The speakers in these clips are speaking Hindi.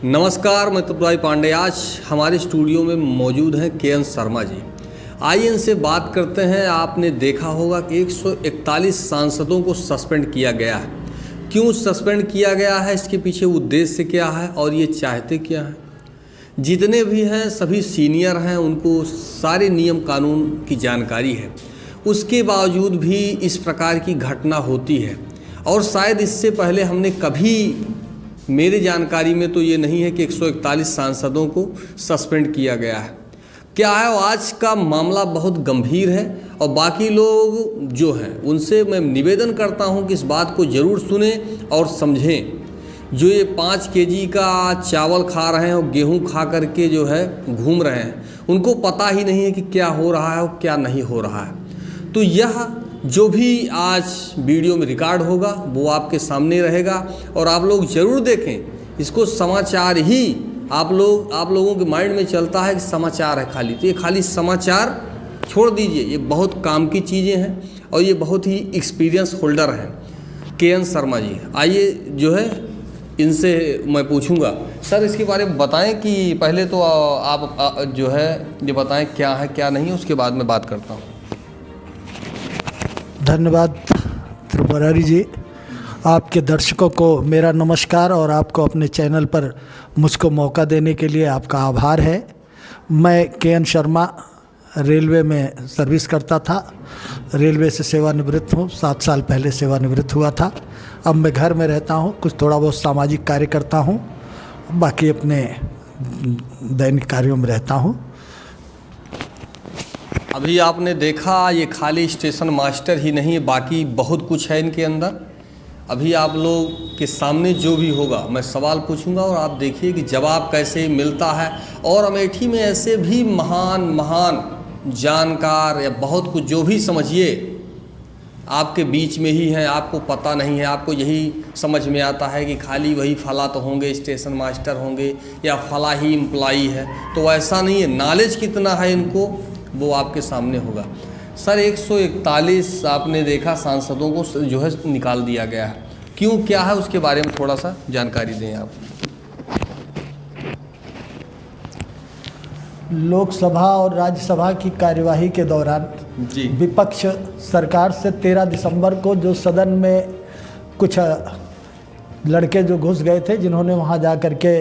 नमस्कार, मैं त्रिपुरारी पांडे। आज हमारे स्टूडियो में मौजूद हैं के.एन. शर्मा जी। आइए इनसे बात करते हैं। आपने देखा होगा कि 141 सांसदों को सस्पेंड किया गया है। क्यों सस्पेंड किया गया है, इसके पीछे उद्देश्य क्या है और ये चाहते क्या हैं। जितने भी हैं सभी सीनियर हैं, उनको सारे नियम कानून की जानकारी है। उसके बावजूद भी इस प्रकार की घटना होती है और शायद इससे पहले हमने कभी, मेरे जानकारी में तो ये नहीं है कि 141 सांसदों को सस्पेंड किया गया है। क्या है, आज का मामला बहुत गंभीर है और बाकी लोग जो हैं उनसे मैं निवेदन करता हूं कि इस बात को ज़रूर सुने और समझें। जो ये 5 केजी का चावल खा रहे हैं और गेहूं खा करके जो है घूम रहे हैं, उनको पता ही नहीं है कि क्या हो रहा है और क्या नहीं हो रहा है। तो यह जो भी आज वीडियो में रिकॉर्ड होगा वो आपके सामने रहेगा और आप लोग ज़रूर देखें इसको। समाचार ही आप लोगों के माइंड में चलता है कि समाचार है खाली, तो ये खाली समाचार छोड़ दीजिए। ये बहुत काम की चीज़ें हैं और ये बहुत ही एक्सपीरियंस होल्डर हैं के.एन. शर्मा जी। आइए जो है इनसे मैं पूछूंगा, सर इसके बारे में बताएं कि पहले तो आप जो है ये बताएं क्या है क्या नहीं, उसके बाद मैं बात करता हूँ। धन्यवाद त्रिपुरारी जी। आपके दर्शकों को मेरा नमस्कार और आपको अपने चैनल पर मुझको मौका देने के लिए आपका आभार है। मैं के.एन. शर्मा रेलवे में सर्विस करता था। रेलवे से सेवानिवृत्त हूँ, 7 साल पहले सेवानिवृत्त हुआ था। अब मैं घर में रहता हूँ, कुछ थोड़ा बहुत सामाजिक कार्य करता हूँ, बाकी अपने दैनिक कार्यों में रहता हूँ। अभी आपने देखा ये खाली स्टेशन मास्टर ही नहीं है, बाकी बहुत कुछ है इनके अंदर। अभी आप लोग के सामने जो भी होगा मैं सवाल पूछूंगा और आप देखिए कि जवाब कैसे मिलता है। और अमेठी में ऐसे भी महान जानकार या बहुत कुछ जो भी समझिए आपके बीच में ही हैं, आपको पता नहीं है। आपको यही समझ में आता है कि खाली वही फला तो होंगे, स्टेशन मास्टर होंगे या फला ही एम्प्लॉई है, तो ऐसा नहीं है। नॉलेज कितना है इनको वो आपके सामने होगा। सर 141 आपने देखा सांसदों को जो है निकाल दिया गया है, क्यों क्या है उसके बारे में थोड़ा सा जानकारी दें आप। लोकसभा और राज्यसभा की कार्यवाही के दौरान जी विपक्ष सरकार से 13 दिसंबर को जो सदन में कुछ लड़के जो घुस गए थे, जिन्होंने वहां जा कर के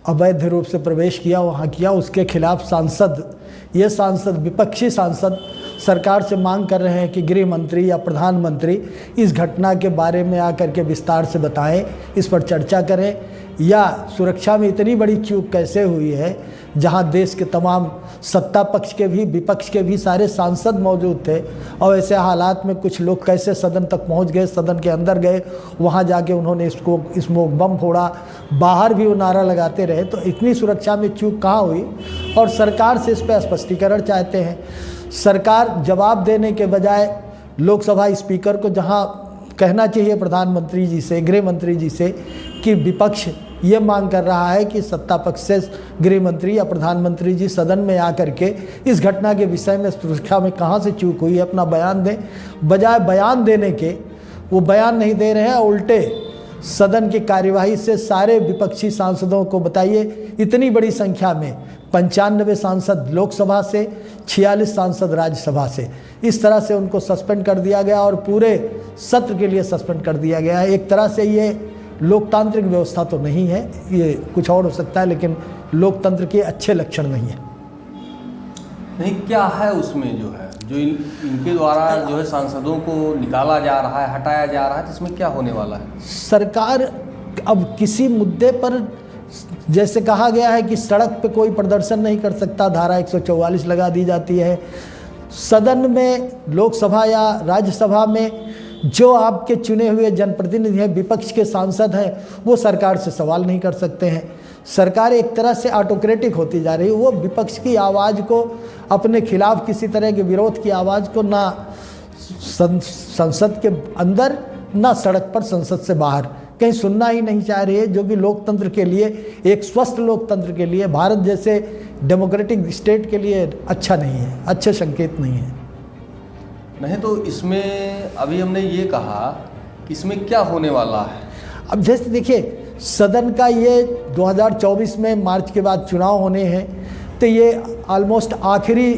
अवैध रूप से प्रवेश किया, वहां किया, उसके खिलाफ सांसद विपक्षी सांसद सरकार से मांग कर रहे हैं कि गृह मंत्री या प्रधानमंत्री इस घटना के बारे में आकर के विस्तार से बताएं, इस पर चर्चा करें, या सुरक्षा में इतनी बड़ी चूक कैसे हुई है जहां देश के तमाम सत्ता पक्ष के भी विपक्ष के भी सारे सांसद मौजूद थे और ऐसे हालात में कुछ लोग कैसे सदन तक पहुंच गए, सदन के अंदर गए, वहां जाके उन्होंने इसको स्मोक बम फोड़ा, बाहर भी वो नारा लगाते रहे। तो इतनी सुरक्षा में चूक कहाँ हुई और सरकार से इस पर स्पष्टीकरण चाहते हैं। सरकार जवाब देने के बजाय लोकसभा स्पीकर को जहां कहना चाहिए प्रधानमंत्री जी से, गृह मंत्री जी से, कि विपक्ष ये मांग कर रहा है कि सत्ता पक्ष से गृह मंत्री या प्रधानमंत्री जी सदन में आकर के इस घटना के विषय में सुरक्षा में कहाँ से चूक हुई है अपना बयान दें। बजाय बयान देने के वो बयान नहीं दे रहे हैं, उल्टे सदन की कार्यवाही से सारे विपक्षी सांसदों को बताइए, इतनी बड़ी संख्या में 95 सांसद लोकसभा से, 46 सांसद राज्यसभा से, इस तरह से उनको सस्पेंड कर दिया गया और पूरे सत्र के लिए सस्पेंड कर दिया गया है। एक तरह से ये लोकतांत्रिक व्यवस्था तो नहीं है, ये कुछ और हो सकता है, लेकिन लोकतंत्र के अच्छे लक्षण नहीं है। नहीं, क्या है उसमें जो है जो इनके द्वारा जो है सांसदों को निकाला जा रहा है, हटाया जा रहा है, तो इसमें क्या होने वाला है। सरकार अब किसी मुद्दे पर, जैसे कहा गया है कि सड़क पे कोई प्रदर्शन नहीं कर सकता, धारा 144 लगा दी जाती है। सदन में, लोकसभा या राज्यसभा में जो आपके चुने हुए जनप्रतिनिधि हैं, विपक्ष के सांसद हैं, वो सरकार से सवाल नहीं कर सकते हैं। सरकार एक तरह से ऑटोक्रेटिक होती जा रही है। वो विपक्ष की आवाज़ को, अपने खिलाफ किसी तरह के विरोध की आवाज़ को ना संसद के अंदर ना सड़क पर, संसद से बाहर कहीं सुनना ही नहीं चाह रही है, जो कि लोकतंत्र के लिए, एक स्वस्थ लोकतंत्र के लिए, भारत जैसे डेमोक्रेटिक स्टेट के लिए अच्छा नहीं है, अच्छे संकेत नहीं है। नहीं तो इसमें अभी हमने ये कहा कि इसमें क्या होने वाला है। अब जैसे देखिए, सदन का ये 2024 में मार्च के बाद चुनाव होने हैं, तो ये ऑलमोस्ट आखिरी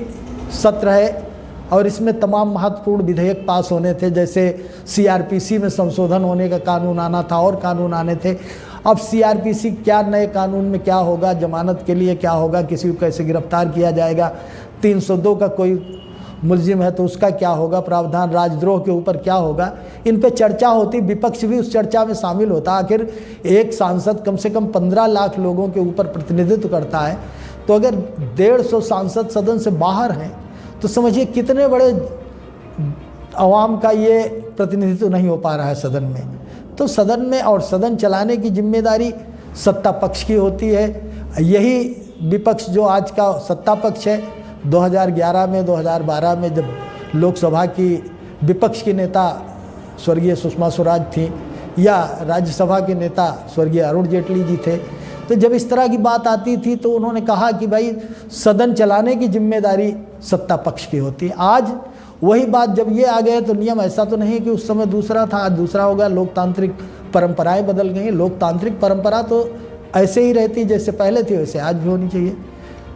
सत्र है और इसमें तमाम महत्वपूर्ण विधेयक पास होने थे। जैसे सीआरपीसी में संशोधन होने का कानून आना था और कानून आने थे। अब सीआरपीसी क्या नए कानून में क्या होगा, जमानत के लिए क्या होगा, किसी को कैसे गिरफ्तार किया जाएगा, 302 का कोई मुलजिम है तो उसका क्या होगा, प्रावधान राजद्रोह के ऊपर क्या होगा, इन पे चर्चा होती। विपक्ष भी उस चर्चा में शामिल होता। आखिर एक सांसद कम से कम 15 लाख लोगों के ऊपर प्रतिनिधित्व करता है, तो अगर 150 सांसद सदन से बाहर हैं तो समझिए कितने बड़े अवाम का ये प्रतिनिधित्व नहीं हो पा रहा है सदन में। तो सदन में और सदन चलाने की जिम्मेदारी सत्ता पक्ष की होती है। यही विपक्ष जो आज का सत्ता पक्ष है, 2011 में 2012 में जब लोकसभा की विपक्ष की नेता स्वर्गीय सुषमा स्वराज थी या राज्यसभा के नेता स्वर्गीय अरुण जेटली जी थे, तो जब इस तरह की बात आती थी तो उन्होंने कहा कि भाई सदन चलाने की जिम्मेदारी सत्ता पक्ष की होती है। आज वही बात जब ये आ गए तो नियम ऐसा तो नहीं कि उस समय दूसरा था, आज दूसरा होगा। लोकतांत्रिक परंपराएं बदल गई। लोकतांत्रिक परंपरा तो ऐसे ही रहती जैसे पहले थी वैसे आज भी होनी चाहिए।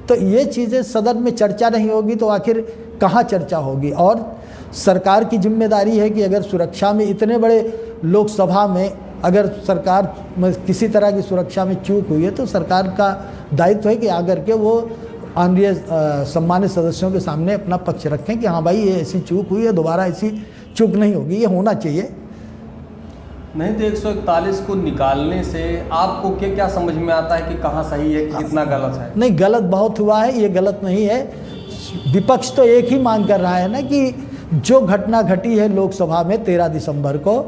तो ये चीज़ें सदन में चर्चा नहीं होगी तो आखिर कहाँ चर्चा होगी। और सरकार की जिम्मेदारी है कि अगर सुरक्षा में इतने बड़े लोकसभा में अगर सरकार में किसी तरह की सुरक्षा में चूक हुई है तो सरकार का दायित्व है कि आकर के वो आंध्रीय सम्मानित सदस्यों के सामने अपना पक्ष रखें कि हाँ भाई ये ऐसी चूक हुई है, दोबारा ऐसी चूक नहीं होगी, ये होना चाहिए। नहीं तो 141 को निकालने से आपको क्या क्या समझ में आता है कि कहाँ सही है, कितना गलत है? नहीं, गलत बहुत हुआ है, ये गलत नहीं है। विपक्ष तो एक ही मांग कर रहा है ना कि जो घटना घटी है लोकसभा में 13 दिसंबर को,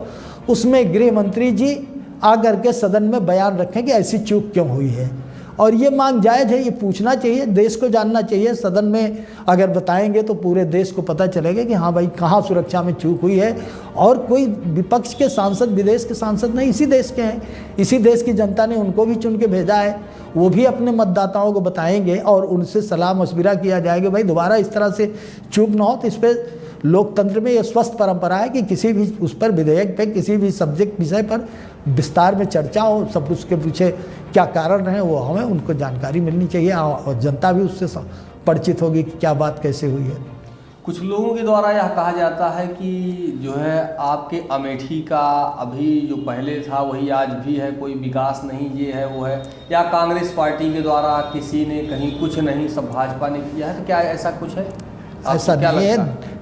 उसमें गृह मंत्री जी आकर के सदन में बयान रखें कि ऐसी चूक क्यों हुई है। और ये मांग जायज़ है, ये पूछना चाहिए, देश को जानना चाहिए। सदन में अगर बताएंगे तो पूरे देश को पता चलेगा कि हाँ भाई कहाँ सुरक्षा में चूक हुई है। और कोई विपक्ष के सांसद विदेश के सांसद नहीं, इसी देश के हैं, इसी देश की जनता ने उनको भी चुन के भेजा है। वो भी अपने मतदाताओं को बताएंगे और उनसे सलाह मशविरा किया जाएगा भाई दोबारा इस तरह से चूक ना हो। तो इस पर लोकतंत्र में ये स्वस्थ परंपरा है कि किसी भी उस पर विधेयक पे किसी भी सब्जेक्ट विषय पर विस्तार में चर्चा हो, सब उसके पीछे क्या कारण रहे वो हमें उनको जानकारी मिलनी चाहिए और जनता भी उससे परिचित होगी कि क्या बात कैसे हुई है। कुछ लोगों के द्वारा यह कहा जाता है कि जो है आपके अमेठी का अभी जो पहले था वही आज भी है, कोई विकास नहीं, ये है वो है, या कांग्रेस पार्टी के द्वारा किसी ने कहीं कुछ नहीं, सब भाजपा ने किया है, तो क्या ऐसा कुछ है? ऐसा नहीं है,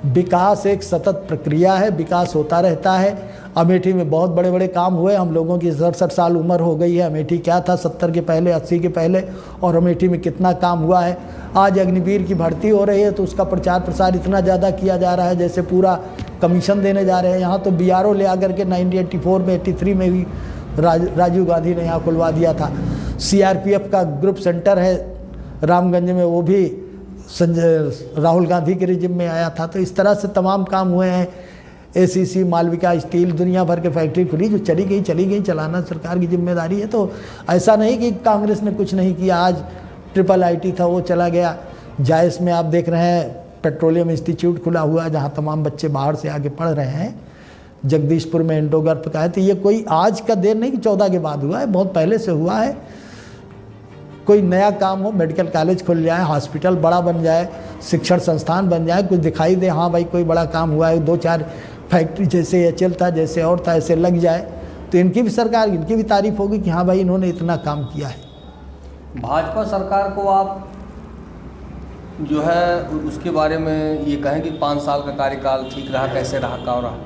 विकास एक सतत प्रक्रिया है, विकास होता रहता है। अमेठी में बहुत बड़े बड़े काम हुए। हम लोगों की 67 साल उम्र हो गई है। अमेठी क्या था 70 के पहले, 80 के पहले, और अमेठी में कितना काम हुआ है। आज अग्निवीर की भर्ती हो रही है तो उसका प्रचार प्रसार इतना ज़्यादा किया जा रहा है जैसे पूरा कमीशन देने जा रहे हैं। यहाँ तो BRO ले आकर के 1984 में 83 में भी राजीव गांधी ने यहाँ खुलवा दिया था। CRPF का ग्रुप सेंटर है रामगंज में, वो भी राहुल गांधी के रिजिम में आया था। तो इस तरह से तमाम काम हुए हैं। ACC, मालविका स्टील, दुनिया भर के फैक्ट्री खुली, जो चली गई, चलाना सरकार की जिम्मेदारी है। तो ऐसा नहीं कि कांग्रेस ने कुछ नहीं किया। आज IIIT था वो चला गया। जायस में आप देख रहे हैं पेट्रोलियम इंस्टीट्यूट खुला हुआ है जहाँ तमाम बच्चे बाहर से आके पढ़ रहे हैं। जगदीशपुर में एंडोगर्भ का है। तो ये कोई आज का देर नहीं कि 14 के बाद हुआ है, बहुत पहले से हुआ है। कोई नया काम हो, मेडिकल कॉलेज खुल जाए, हॉस्पिटल बड़ा बन जाए, शिक्षण संस्थान बन जाए, कुछ दिखाई दे हाँ भाई कोई बड़ा काम हुआ है, 2-4 फैक्ट्री जैसे HL था जैसे और था ऐसे लग जाए तो इनकी भी सरकार, इनकी भी तारीफ होगी कि हाँ भाई इन्होंने इतना काम किया है। भाजपा सरकार को आप जो है उसके बारे में ये कहें कि 5 साल का कार्यकाल ठीक रहा, कैसे रहा, क्या रहा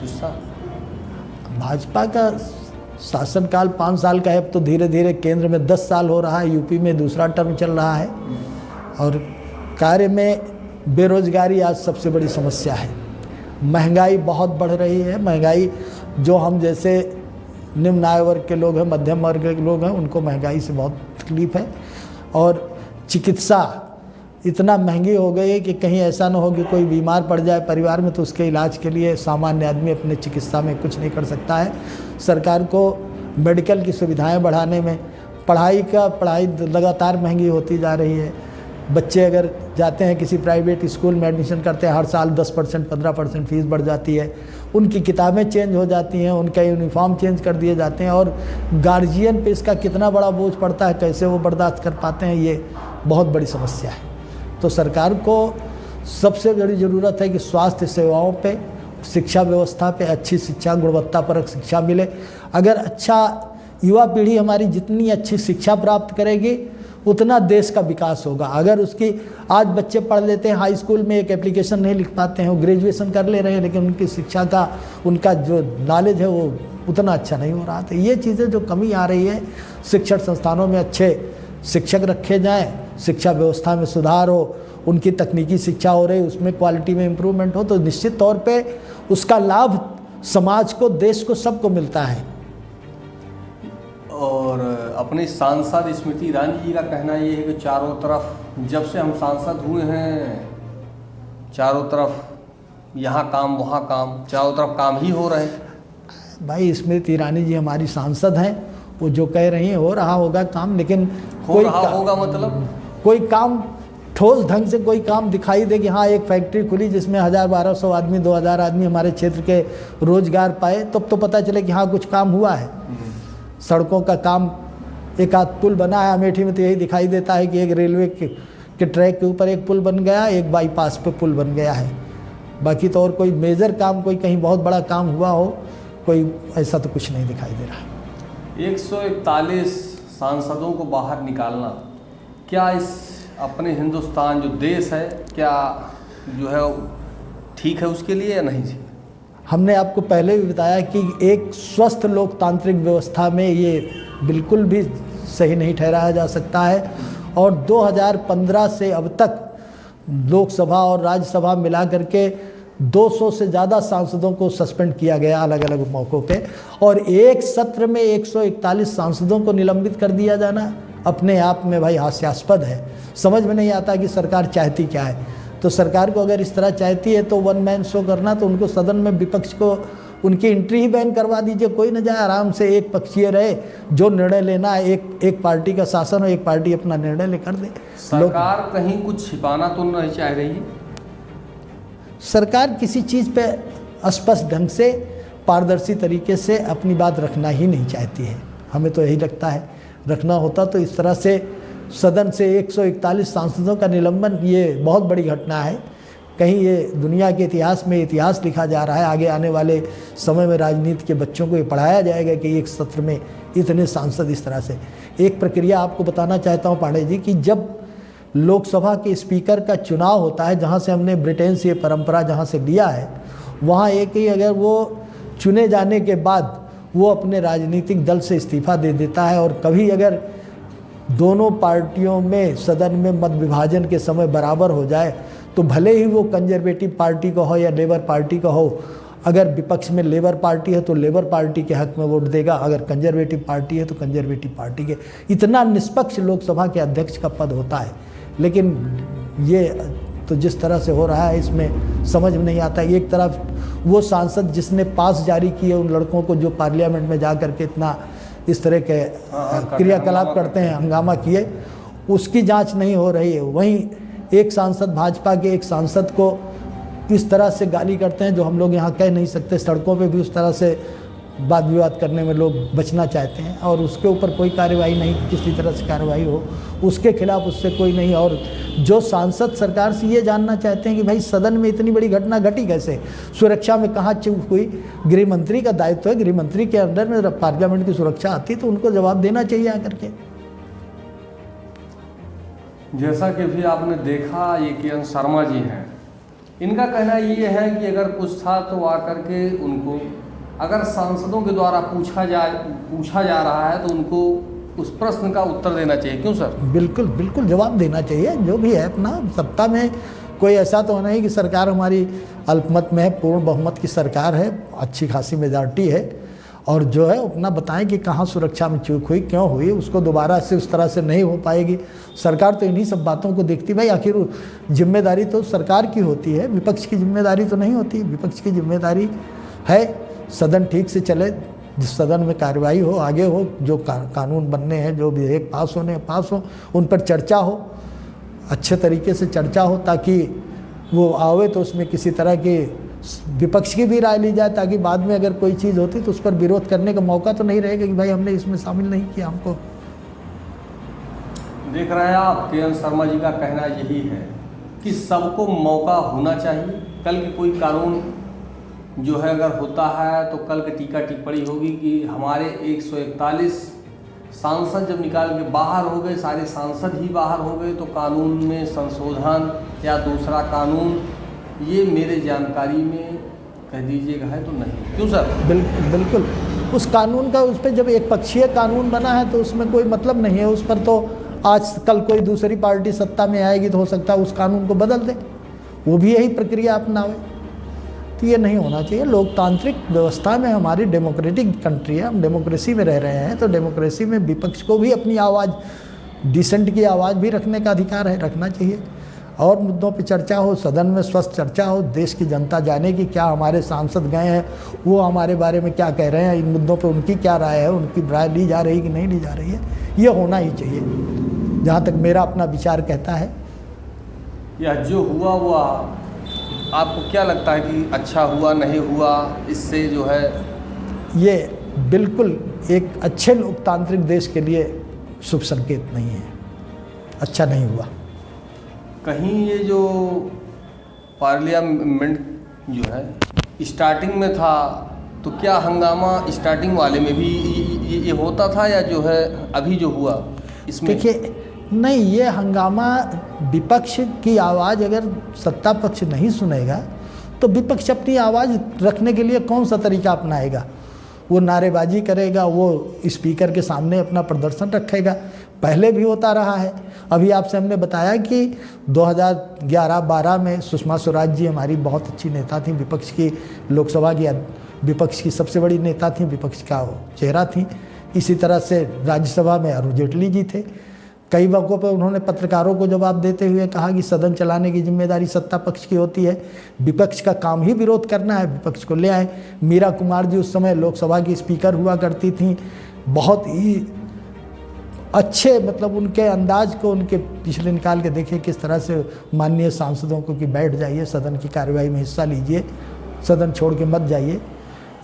हिस्सा? भाजपा का शासनकाल 5 साल का है। अब तो धीरे धीरे केंद्र में 10 साल हो रहा है, यूपी में दूसरा टर्म चल रहा है। और कार्य में बेरोजगारी आज सबसे बड़ी समस्या है। महंगाई बहुत बढ़ रही है। महंगाई जो हम जैसे निम्न आय वर्ग के लोग हैं, मध्यम वर्ग के लोग हैं, उनको महंगाई से बहुत तकलीफ़ है। और चिकित्सा इतना महंगी हो गई है कि कहीं ऐसा ना हो कि कोई बीमार पड़ जाए परिवार में तो उसके इलाज के लिए सामान्य आदमी अपने चिकित्सा में कुछ नहीं कर सकता है। सरकार को मेडिकल की सुविधाएं बढ़ाने में, पढ़ाई लगातार महंगी होती जा रही है। बच्चे अगर जाते हैं किसी प्राइवेट स्कूल में एडमिशन करते हैं, हर साल 10% 15% फीस बढ़ जाती है, उनकी किताबें चेंज हो जाती हैं, उनका यूनिफॉर्म चेंज कर दिए जाते हैं, और गार्जियन पे इसका कितना बड़ा बोझ पड़ता है, कैसे वो बर्दाश्त कर पाते हैं, ये बहुत बड़ी समस्या है। तो सरकार को सबसे बड़ी ज़रूरत है कि स्वास्थ्य सेवाओं पे, शिक्षा व्यवस्था पे अच्छी शिक्षा, गुणवत्तापरक शिक्षा मिले। अगर अच्छा युवा पीढ़ी हमारी जितनी अच्छी शिक्षा प्राप्त करेगी उतना देश का विकास होगा। अगर उसकी आज बच्चे पढ़ लेते हैं, हाई स्कूल में एक एप्लीकेशन नहीं लिख पाते हैं, वो ग्रेजुएशन कर ले रहे हैं, लेकिन उनकी शिक्षा का, उनका जो नॉलेज है वो उतना अच्छा नहीं हो रहा। तो ये चीज़ें जो कमी आ रही है, शिक्षण संस्थानों में अच्छे शिक्षक रखे जाएं, शिक्षा व्यवस्था में सुधार हो, उनकी तकनीकी शिक्षा हो रही, उसमें क्वालिटी में इम्प्रूवमेंट हो, तो निश्चित तौर पे उसका लाभ समाज को, देश को, सबको मिलता है। और अपने सांसद स्मृति ईरानी जी का कहना ये है कि चारों तरफ, जब से हम सांसद हुए हैं, चारों तरफ यहाँ काम वहाँ काम, चारों तरफ काम ही हो रहे हैं। भाई स्मृति ईरानी जी हमारी सांसद हैं, वो जो कह रही हैं हो रहा होगा काम, लेकिन हो रहा होगा मतलब कोई काम ठोस ढंग से कोई काम दिखाई दे कि हाँ एक फैक्ट्री खुली जिसमें 1000-1200 आदमी, 2000 आदमी हमारे क्षेत्र के रोजगार पाए, तब तो पता चले कि हाँ कुछ काम हुआ है। सड़कों का काम, एक आध पुल बना है अमेठी में, तो यही दिखाई देता है कि एक रेलवे के ट्रैक के ऊपर एक पुल बन गया, एक बाईपास पे पुल बन गया है। बाकी तो और कोई मेजर काम, कोई कहीं बहुत बड़ा काम हुआ हो, कोई ऐसा तो कुछ नहीं दिखाई दे रहा। 141 सांसदों को बाहर निकालना, क्या इस अपने हिंदुस्तान जो देश है, क्या जो है ठीक है उसके लिए या नहीं? हमने आपको पहले भी बताया कि एक स्वस्थ लोकतांत्रिक व्यवस्था में ये बिल्कुल भी सही नहीं ठहराया जा सकता है। और 2015 से अब तक लोकसभा और राज्यसभा मिला करके 200 से ज़्यादा सांसदों को सस्पेंड किया गया अलग अलग मौक़ों पे, और एक सत्र में 141 सांसदों को निलंबित कर दिया जाना अपने आप में भाई हास्यास्पद है। समझ में नहीं आता कि सरकार चाहती क्या है। तो सरकार को अगर इस तरह चाहती है तो वन मैन शो करना, तो उनको सदन में विपक्ष को उनकी एंट्री ही बैन करवा दीजिए, कोई न जाए, आराम से एक पक्षीय रहे, जो निर्णय लेना है एक पार्टी का शासन हो, एक पार्टी अपना निर्णय लेकर दे। सरकार कहीं कुछ छिपाना तो नहीं चाह रही है? सरकार किसी चीज़ पे स्पष्ट ढंग से, पारदर्शी तरीके से अपनी बात रखना ही नहीं चाहती है। हमें तो यही लगता है, रखना होता तो इस तरह से सदन से 141 सांसदों का निलंबन, ये बहुत बड़ी घटना है। कहीं ये दुनिया के इतिहास में इतिहास लिखा जा रहा है। आगे आने वाले समय में राजनीति के बच्चों को ये पढ़ाया जाएगा कि एक सत्र में इतने सांसद इस तरह से। एक प्रक्रिया आपको बताना चाहता हूँ पांडे जी, कि जब लोकसभा के स्पीकर का चुनाव होता है, जहाँ से हमने ब्रिटेन से ये परंपरा जहाँ से लिया है, वहाँ एक ही अगर वो चुने जाने के बाद वो अपने राजनीतिक दल से इस्तीफा दे देता है, और कभी अगर दोनों पार्टियों में सदन में मत विभाजन के समय बराबर हो जाए, तो भले ही वो कंजर्वेटिव पार्टी का हो या लेबर पार्टी का हो, अगर विपक्ष में लेबर पार्टी है तो लेबर पार्टी के हक में वोट देगा, अगर कंजर्वेटिव पार्टी है तो कंजर्वेटिव पार्टी के। इतना निष्पक्ष लोकसभा के अध्यक्ष का पद होता है। लेकिन ये तो जिस तरह से हो रहा है, इसमें समझ में नहीं आता। एक तरफ वो सांसद जिसने पास जारी किए उन लड़कों को, जो पार्लियामेंट में जा कर के इतना इस तरह के क्रियाकलाप करते हैं, हंगामा किए, उसकी जांच नहीं हो रही है। वहीं एक सांसद, भाजपा के एक सांसद को इस तरह से गाली करते हैं जो हम लोग यहाँ कह नहीं सकते। सड़कों पे भी उस तरह से वाद विवाद करने में लोग बचना चाहते हैं, और उसके ऊपर कोई कार्रवाई नहीं, किसी तरह से कार्रवाई हो उसके खिलाफ उससे कोई नहीं। और जो सांसद सरकार से ये जानना चाहते हैं कि भाई सदन में इतनी बड़ी घटना घटी कैसे, सुरक्षा में कहाँ चूक हुई, गृह मंत्री का दायित्व है, गृह मंत्री के अंडर में पार्लियामेंट की सुरक्षा आती है, तो उनको जवाब देना चाहिए आकर के। जैसा कि भी आपने देखा, ये के.एन. शर्मा जी हैं, इनका कहना ये है कि अगर कुछ था तो आकर के उनको, अगर सांसदों के द्वारा पूछा जा रहा है तो उनको उस प्रश्न का उत्तर देना चाहिए। क्यों सर? बिल्कुल बिल्कुल जवाब देना चाहिए। जो भी है अपना, सत्ता में कोई ऐसा तो नहीं कि सरकार हमारी अल्पमत में है, पूर्ण बहुमत की सरकार है, अच्छी खासी मेजॉरिटी है, और जो है अपना बताएं कि कहाँ सुरक्षा में चूक हुई, क्यों हुई, उसको दोबारा से उस तरह से नहीं हो पाएगी। सरकार तो इन्हीं सब बातों को देखती। भाई आखिर जिम्मेदारी तो सरकार की होती है, विपक्ष की जिम्मेदारी तो नहीं होती। विपक्ष की जिम्मेदारी है सदन ठीक से चले, जिस सदन में कार्रवाई हो, आगे हो, जो कानून बनने हैं, जो विधेयक पास होने पास हो, उन पर चर्चा हो। अच्छे तरीके से चर्चा हो, ताकि वो आवे तो उसमें किसी तरह की विपक्ष की भी राय ली जाए, ताकि बाद में अगर कोई चीज़ होती तो उस पर विरोध करने का मौका तो नहीं रहेगा कि भाई हमने इसमें शामिल नहीं किया। हमको देख रहे हैं आप, के एन शर्मा जी का कहना यही है कि सबको मौका होना चाहिए। कल के कोई कानून जो है अगर होता है तो कल की टीका टिप्पणी होगी कि हमारे 141 सांसद जब निकाल के बाहर हो गए, सारे सांसद ही बाहर हो गए, तो कानून में संशोधन या दूसरा कानून, ये मेरे जानकारी में कह दीजिएगा है तो नहीं। क्यों सर? बिल्कुल उस कानून का, उस पर जब एक पक्षीय कानून बना है तो उसमें कोई मतलब नहीं है। उस पर तो आज कल कोई दूसरी पार्टी सत्ता में आएगी तो हो सकता है उस कानून को बदल दे, वो भी यही प्रक्रिया अपनावे। तो ये नहीं होना चाहिए। लोकतांत्रिक व्यवस्था में, हमारी डेमोक्रेटिक कंट्री है, हम डेमोक्रेसी में रह रहे हैं, तो डेमोक्रेसी में विपक्ष को भी अपनी आवाज़, डिसेंट की आवाज़ भी रखने का अधिकार है, रखना चाहिए। और मुद्दों पे चर्चा हो, सदन में स्वस्थ चर्चा हो, देश की जनता जाने कि क्या हमारे सांसद गए हैं वो हमारे बारे में क्या कह रहे हैं, इन मुद्दों पे उनकी क्या राय है, उनकी राय ली जा रही कि नहीं ली जा रही है, ये होना ही चाहिए, जहाँ तक मेरा अपना विचार कहता है। यह जो हुआ वो आपको क्या लगता है कि अच्छा हुआ, नहीं हुआ, इससे जो है ये बिल्कुल एक अच्छे लोकतांत्रिक देश के लिए शुभ संकेत नहीं है, अच्छा नहीं हुआ। कहीं ये जो पार्लियामेंट जो है स्टार्टिंग में था, तो क्या हंगामा स्टार्टिंग वाले में भी ये होता था, या जो है अभी जो हुआ इसमें? देखिए, नहीं, ये हंगामा, विपक्ष की आवाज़ अगर सत्ता पक्ष नहीं सुनेगा तो विपक्ष अपनी आवाज़ रखने के लिए कौन सा तरीका अपनाएगा? वो नारेबाजी करेगा, वो स्पीकर के सामने अपना प्रदर्शन रखेगा। पहले भी होता रहा है। अभी आपसे हमने बताया कि 2011-12 में सुषमा स्वराज जी हमारी बहुत अच्छी नेता थी, विपक्ष की, लोकसभा की विपक्ष की सबसे बड़ी नेता थी, विपक्ष का चेहरा थी। इसी तरह से राज्यसभा में अरुण जेटली जी थे। कई मौक़ों पर उन्होंने पत्रकारों को जवाब देते हुए कहा कि सदन चलाने की जिम्मेदारी सत्ता पक्ष की होती है, विपक्ष का काम ही विरोध करना है, विपक्ष को ले आए। मीरा कुमार जी उस समय लोकसभा की स्पीकर हुआ करती थी, बहुत ही अच्छे, मतलब उनके अंदाज को, उनके पिछले निकाल के देखिए किस तरह से माननीय सांसदों को कि बैठ जाइए, सदन की कार्यवाही में हिस्सा लीजिए, सदन छोड़ के मत जाइए।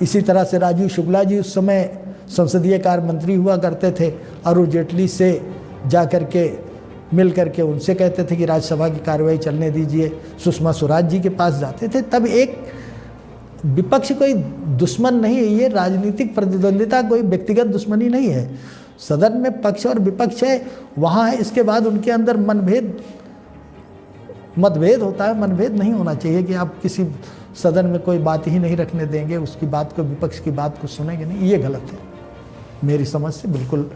इसी तरह से राजीव शुक्ला जी उस समय संसदीय कार्य मंत्री हुआ करते थे, अरुण जेटली से जा कर के मिल करके उनसे कहते थे कि राज्यसभा की कार्रवाई चलने दीजिए। सुषमा स्वराज जी के पास जाते थे। तब एक विपक्ष कोई दुश्मन नहीं है, ये राजनीतिक प्रतिद्वंदिता कोई व्यक्तिगत दुश्मनी नहीं है। सदन में पक्ष और विपक्ष है, वहाँ है। इसके बाद उनके अंदर मतभेद होता है। मनभेद नहीं होना चाहिए कि आप किसी सदन में कोई बात ही नहीं रखने देंगे, उसकी बात को, विपक्ष की बात को सुनेंगे नहीं, ये गलत है। मेरी समझ से बिल्कुल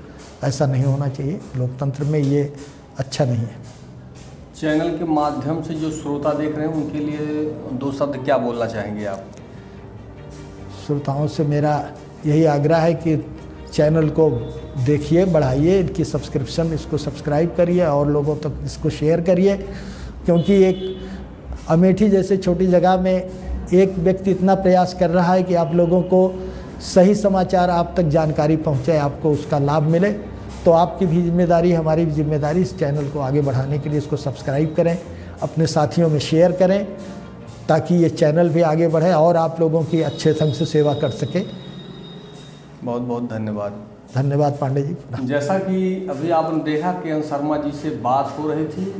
ऐसा नहीं होना चाहिए। लोकतंत्र में ये अच्छा नहीं है। चैनल के माध्यम से जो श्रोता देख रहे हैं उनके लिए 2 शब्द क्या बोलना चाहेंगे आप? श्रोताओं से मेरा यही आग्रह है कि चैनल को देखिए, बढ़ाइए, इनकी सब्सक्रिप्शन, इसको सब्सक्राइब करिए और लोगों तक इसको शेयर करिए, क्योंकि एक अमेठी जैसे छोटी जगह में एक व्यक्ति इतना प्रयास कर रहा है कि आप लोगों को सही समाचार, आप तक जानकारी पहुंचे, आपको उसका लाभ मिले। तो आपकी भी जिम्मेदारी, हमारी भी जिम्मेदारी, इस चैनल को आगे बढ़ाने के लिए इसको सब्सक्राइब करें, अपने साथियों में शेयर करें, ताकि ये चैनल भी आगे बढ़े और आप लोगों की अच्छे ढंग से सेवा कर सके। बहुत बहुत धन्यवाद। धन्यवाद पांडे जी। जैसा कि अभी आपने देखा के एन शर्मा जी से बात हो रही थी,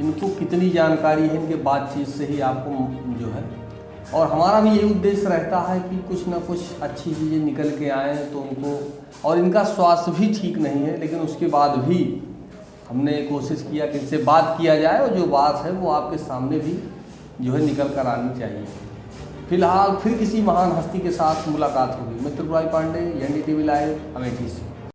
इनको कितनी जानकारी है, इनके बातचीत से ही आपको जो है, और हमारा भी यही उद्देश्य रहता है कि कुछ ना कुछ अच्छी चीज़ें निकल के आएँ तो उनको, और इनका स्वास्थ्य भी ठीक नहीं है, लेकिन उसके बाद भी हमने कोशिश किया कि इनसे बात किया जाए, और जो बात है वो आपके सामने भी जो है निकल कर आनी चाहिए। फिलहाल फिर किसी महान हस्ती के साथ मुलाकात होगी। मैं त्रिपुरारी पांडे, NDTV लाइव, अमेठी से।